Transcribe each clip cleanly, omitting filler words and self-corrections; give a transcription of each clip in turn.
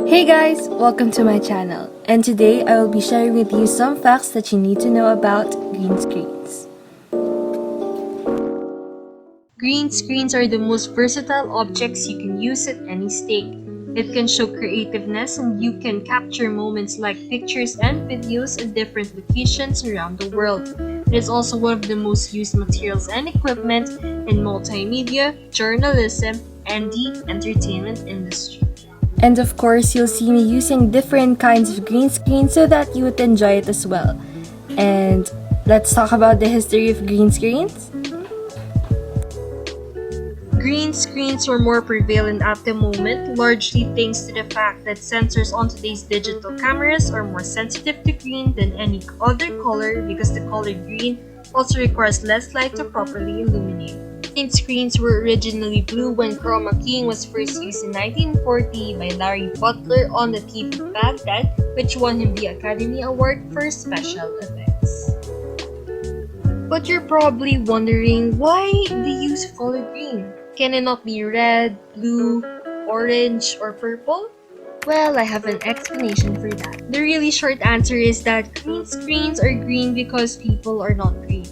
Hey guys, welcome to my channel, and today I will be sharing with you some facts that you need to know about green screens. Green screens are the most versatile objects you can use at any stage. It can show creativeness and you can capture moments like pictures and videos at different locations around the world. It is also one of the most used materials and equipment in multimedia, journalism, and the entertainment industry. And of course, you'll see me using different kinds of green screens so that you would enjoy it as well. And let's talk about the history of green screens. Green screens were more prevalent at the moment, largely thanks to the fact that sensors on today's digital cameras are more sensitive to green than any other color because the color green also requires less light to properly illuminate. Green screens were originally blue when chroma keying was first used in 1940 by Larry Butler on the TV Baghdad, which won him the Academy Award for special effects. But you're probably wondering, why the use of color green? Can it not be red, blue, orange, or purple? Well, I have an explanation for that. The really short answer is that green screens are green because people are not green.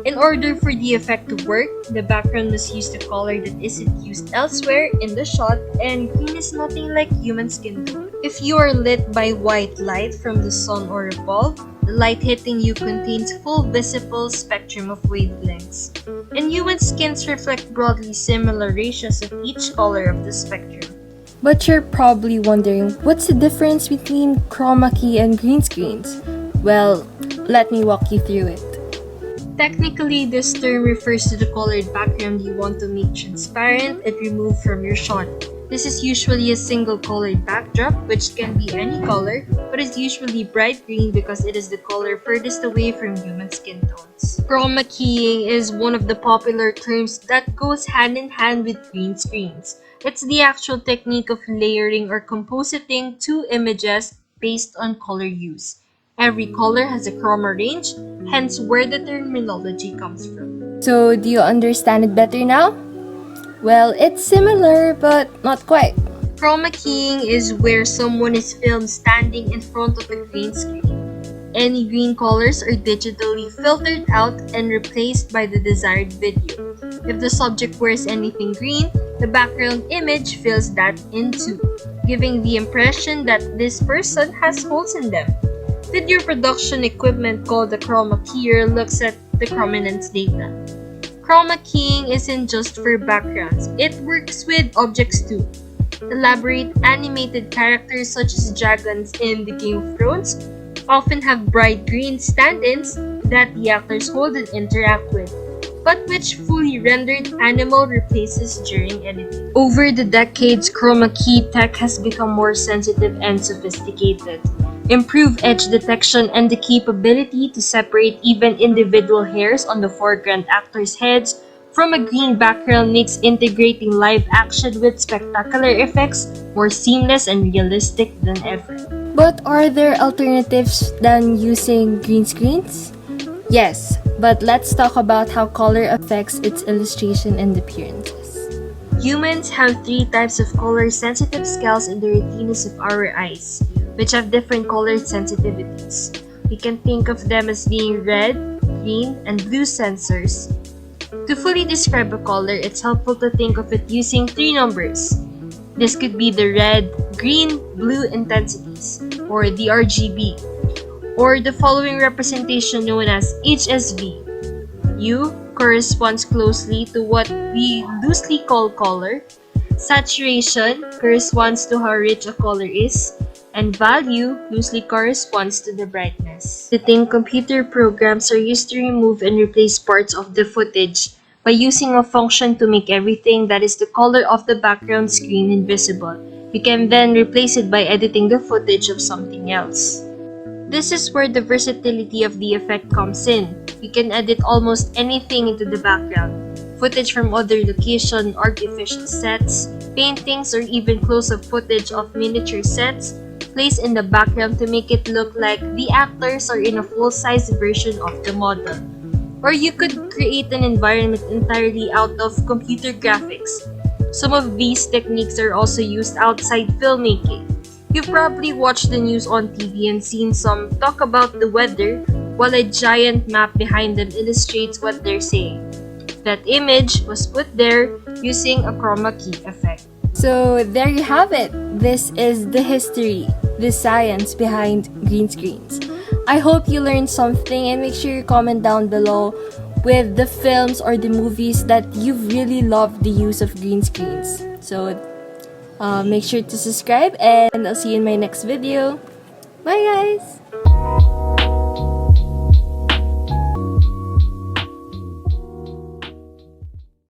In order for the effect to work, the background must use the color that isn't used elsewhere in the shot, and green is nothing like human skin tone. If you are lit by white light from the sun or a bulb, the light hitting you contains full visible spectrum of wavelengths. And human skins reflect broadly similar ratios of each color of the spectrum. But you're probably wondering, what's the difference between chroma key and green screens? Well, let me walk you through it. Technically, this term refers to the colored background you want to make transparent and remove from your shot. This is usually a single colored backdrop, which can be any color, but is usually bright green because it is the color furthest away from human skin tones. Chroma keying is one of the popular terms that goes hand in hand with green screens. It's the actual technique of layering or compositing two images based on color use. Every color has a chroma range, hence where the terminology comes from. So, do you understand it better now? Well, it's similar, but not quite. Chroma keying is where someone is filmed standing in front of a green screen. Any green colors are digitally filtered out and replaced by the desired video. If the subject wears anything green, the background image fills that in too, giving the impression that this person has holes in them. Video production equipment called the chroma keyer looks at the chrominance data. Chroma keying isn't just for backgrounds, it works with objects too. Elaborate animated characters such as dragons in the Game of Thrones often have bright green stand-ins that the actors hold and interact with, but which fully rendered animal replaces during editing. Over the decades, chroma key tech has become more sensitive and sophisticated. Improved edge detection and the capability to separate even individual hairs on the foreground actors' heads from a green background makes integrating live action with spectacular effects more seamless and realistic than ever. But are there alternatives than using green screens? Yes, but let's talk about how color affects its illustration and appearances. Humans have three types of color-sensitive scales in the retinas of our eyes, which have different color sensitivities. We can think of them as being red, green, and blue sensors. To fully describe a color, it's helpful to think of it using three numbers. This could be the red, green, blue intensities, or the RGB, or the following representation known as HSV. U corresponds closely to what we loosely call color. Saturation corresponds to how rich a color is, and value loosely corresponds to the brightness. Editing computer programs are used to remove and replace parts of the footage by using a function to make everything that is the color of the background screen invisible. You can then replace it by editing the footage of something else. This is where the versatility of the effect comes in. You can edit almost anything into the background. Footage from other locations, artificial sets, paintings, or even close-up footage of miniature sets placed in the background to make it look like the actors are in a full-size version of the model. Or you could create an environment entirely out of computer graphics. Some of these techniques are also used outside filmmaking. You've probably watched the news on TV and seen some talk about the weather while a giant map behind them illustrates what they're saying. That image was put there using a chroma key effect. So there you have it. This is the history, the science behind green screens. I hope you learned something, and make sure you comment down below with the films or the movies that you've really loved the use of green screens. So make sure to subscribe, and I'll see you in my next video. Bye guys!